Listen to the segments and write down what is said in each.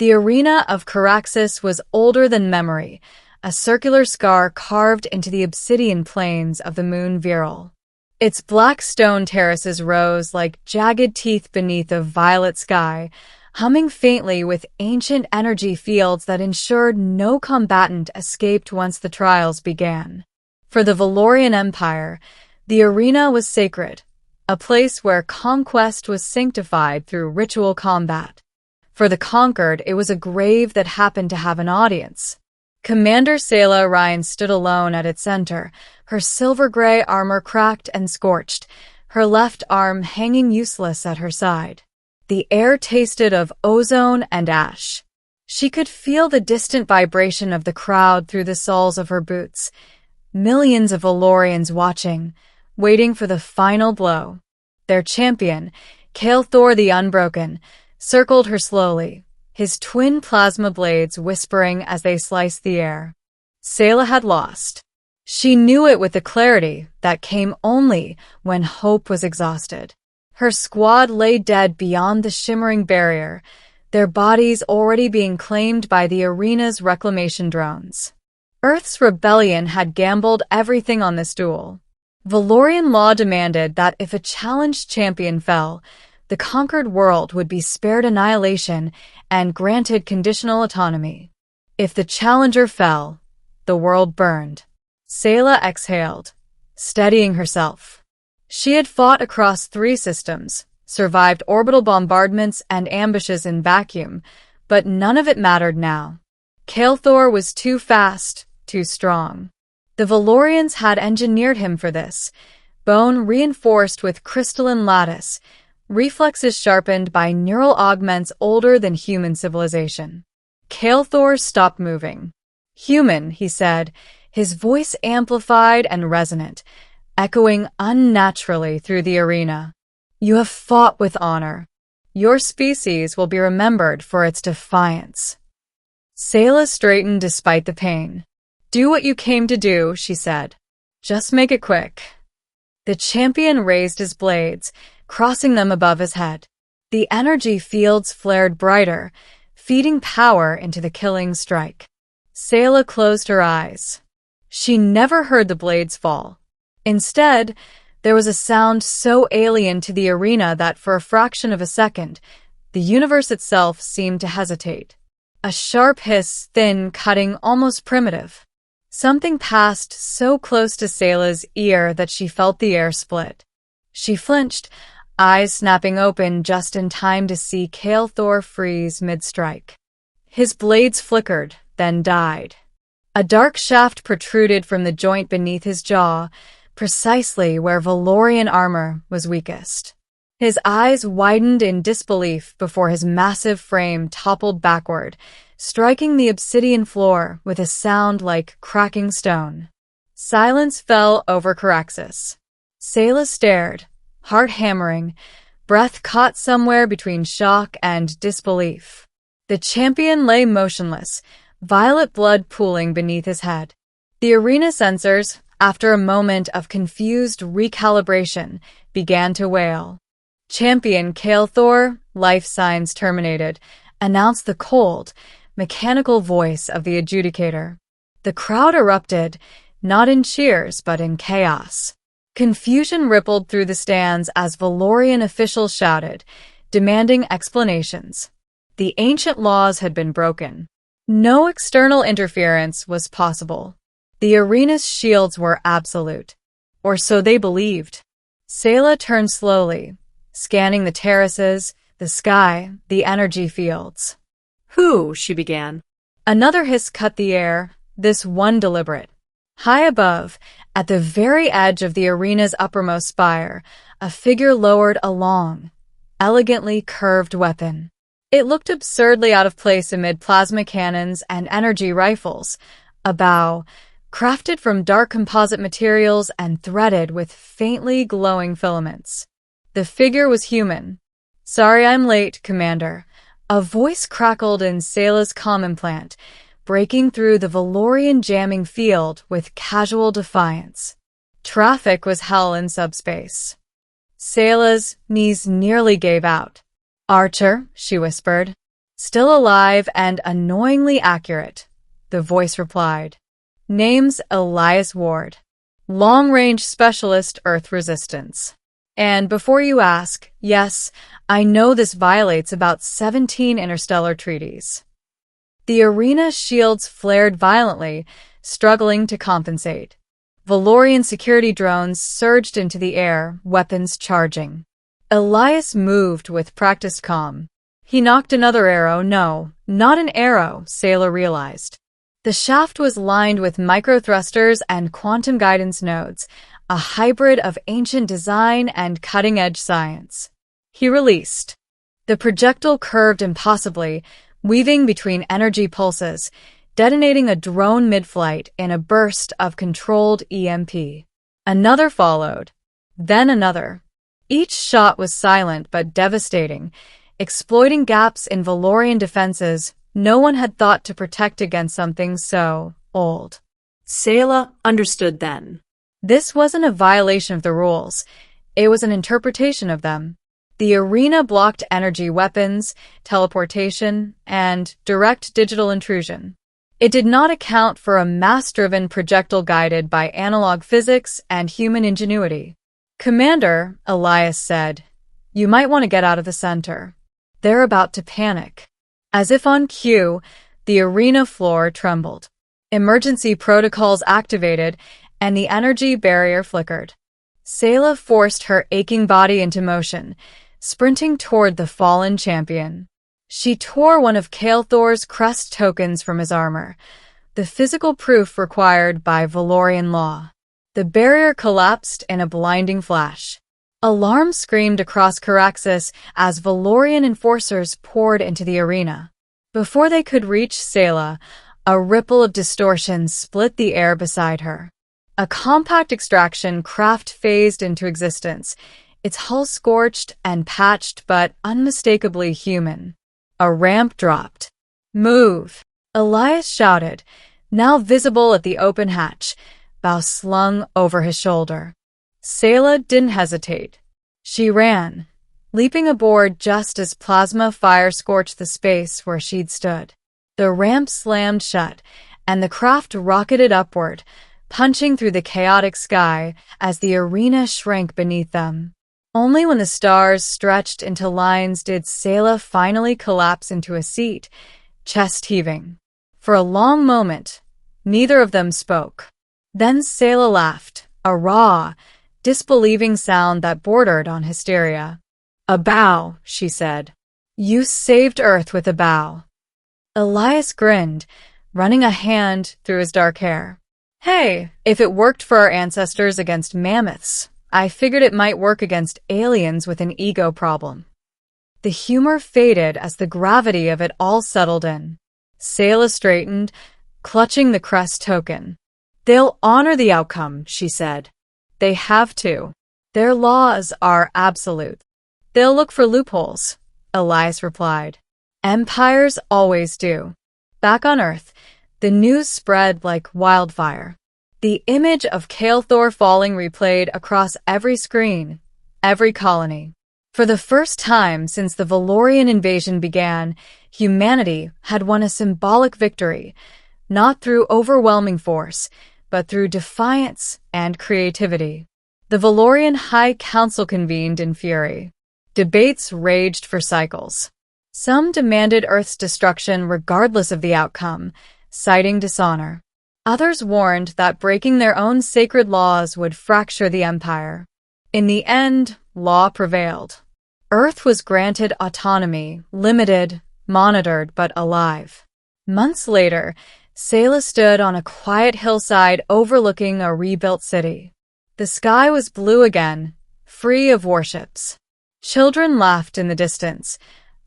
The arena of Caraxes was older than memory, a circular scar carved into the obsidian plains of the moon Viral. Its black stone terraces rose like jagged teeth beneath a violet sky, humming faintly with ancient energy fields that ensured no combatant escaped once the trials began. For the Valorian Empire, the arena was sacred, a place where conquest was sanctified through ritual combat. For the conquered, it was a grave that happened to have an audience. Commander Sayla Ryan stood alone at its center, her silver-gray armor cracked and scorched, her left arm hanging useless at her side. The air tasted of ozone and ash. She could feel the distant vibration of the crowd through the soles of her boots. Millions of Valorians watching, waiting for the final blow. Their champion, Kael'thor the Unbroken, circled her slowly, his twin plasma blades whispering as they sliced the air. Sayla had lost. She knew it with the clarity that came only when hope was exhausted. Her squad lay dead beyond the shimmering barrier, their bodies already being claimed by the arena's reclamation drones. Earth's rebellion had gambled everything on this duel. Valorian law demanded that if a challenged champion fell, the conquered world would be spared annihilation and granted conditional autonomy. If the challenger fell, the world burned. Sayla exhaled, steadying herself. She had fought across 3 systems, survived orbital bombardments and ambushes in vacuum, but none of it mattered now. Kael'thor was too fast, too strong. The Valorians had engineered him for this, bone reinforced with crystalline lattice, reflexes sharpened by neural augments older than human civilization. Kael'thor stopped moving. "Human," he said, his voice amplified and resonant, echoing unnaturally through the arena. "You have fought with honor. Your species will be remembered for its defiance." Sayla straightened despite the pain. "Do what you came to do," she said. "Just make it quick." The champion raised his blades, crossing them above his head. The energy fields flared brighter, feeding power into the killing strike. Sayla closed her eyes. She never heard the blades fall. Instead, there was a sound so alien to the arena that for a fraction of a second, the universe itself seemed to hesitate. A sharp hiss, thin, cutting, almost primitive. Something passed so close to Sayla's ear that she felt the air split. She flinched, eyes snapping open just in time to see Kael'thor freeze mid-strike. His blades flickered, then died. A dark shaft protruded from the joint beneath his jaw, precisely where Valorian armor was weakest. His eyes widened in disbelief before his massive frame toppled backward, striking the obsidian floor with a sound like cracking stone. Silence fell over Caraxes. Sayla stared, heart hammering, breath caught somewhere between shock and disbelief. The champion lay motionless, violet blood pooling beneath his head. The arena sensors, after a moment of confused recalibration, began to wail. "Champion Kael'thor, life signs terminated," announced the cold, mechanical voice of the adjudicator. The crowd erupted, not in cheers but in chaos. Confusion rippled through the stands as Valorian officials shouted, demanding explanations. The ancient laws had been broken. No external interference was possible. The arena's shields were absolute. Or so they believed. Sayla turned slowly, scanning the terraces, the sky, the energy fields. "Who?" she began. Another hiss cut the air, this one deliberate. High above, at the very edge of the arena's uppermost spire, a figure lowered a long, elegantly curved weapon. It looked absurdly out of place amid plasma cannons and energy rifles, a bow, crafted from dark composite materials and threaded with faintly glowing filaments. The figure was human. "Sorry I'm late, Commander." A voice crackled in Sayla's comm implant, breaking through the Valorian jamming field with casual defiance. Traffic was hell in subspace. Sayla's knees nearly gave out. "Archer," she whispered. Still alive and annoyingly accurate, the voice replied. Name's Elias Ward. Long-range specialist Earth resistance. And before you ask, yes, I know this violates about 17 interstellar treaties. The arena's shields flared violently, struggling to compensate. Valorian security drones surged into the air, weapons charging. Elias moved with practiced calm. He knocked another arrow. No, not an arrow, Sailor realized. The shaft was lined with microthrusters and quantum guidance nodes, a hybrid of ancient design and cutting-edge science. He released. The projectile curved impossibly, weaving between energy pulses, detonating a drone mid-flight in a burst of controlled EMP. Another followed, then another. Each shot was silent but devastating, exploiting gaps in Valorian defenses no one had thought to protect against something so old. Sayla understood then. This wasn't a violation of the rules. It was an interpretation of them. The arena blocked energy weapons, teleportation, and direct digital intrusion. It did not account for a mass-driven projectile guided by analog physics and human ingenuity. Commander, Elias said, you might want to get out of the center. They're about to panic. As if on cue, the arena floor trembled. Emergency protocols activated, and the energy barrier flickered. Sayla forced her aching body into motion, sprinting toward the fallen champion. She tore one of Kael'thor's crest tokens from his armor, the physical proof required by Valorian law. The barrier collapsed in a blinding flash. Alarm screamed across Caraxus as Valorian enforcers poured into the arena. Before they could reach Sayla, a ripple of distortion split the air beside her. A compact extraction craft phased into existence, its hull scorched and patched but unmistakably human. A ramp dropped. Move! Elias shouted, now visible at the open hatch, bow slung over his shoulder. Sayla didn't hesitate. She ran, leaping aboard just as plasma fire scorched the space where she'd stood. The ramp slammed shut, and the craft rocketed upward, punching through the chaotic sky as the arena shrank beneath them. Only when the stars stretched into lines did Sayla finally collapse into a seat, chest heaving. For a long moment, neither of them spoke. Then Sayla laughed, a raw, disbelieving sound that bordered on hysteria. A bow, she said. You saved Earth with a bow. Elias grinned, running a hand through his dark hair. Hey, if it worked for our ancestors against mammoths, I figured it might work against aliens with an ego problem. The humor faded as the gravity of it all settled in. Sayla straightened, clutching the crest token. They'll honor the outcome, she said. They have to. Their laws are absolute. They'll look for loopholes, Elias replied. Empires always do. Back on Earth, the news spread like wildfire. The image of Kael'thor falling replayed across every screen, every colony. For the first time since the Valorian invasion began, humanity had won a symbolic victory, not through overwhelming force, but through defiance and creativity. The Valorian High Council convened in fury. Debates raged for cycles. Some demanded Earth's destruction regardless of the outcome, citing dishonor. Others warned that breaking their own sacred laws would fracture the empire. In the end, law prevailed. Earth was granted autonomy, limited, monitored, but alive. Months later, Sayla stood on a quiet hillside overlooking a rebuilt city. The sky was blue again, free of warships. Children laughed in the distance,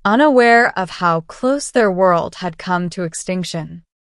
unaware of how close their world had come to extinction.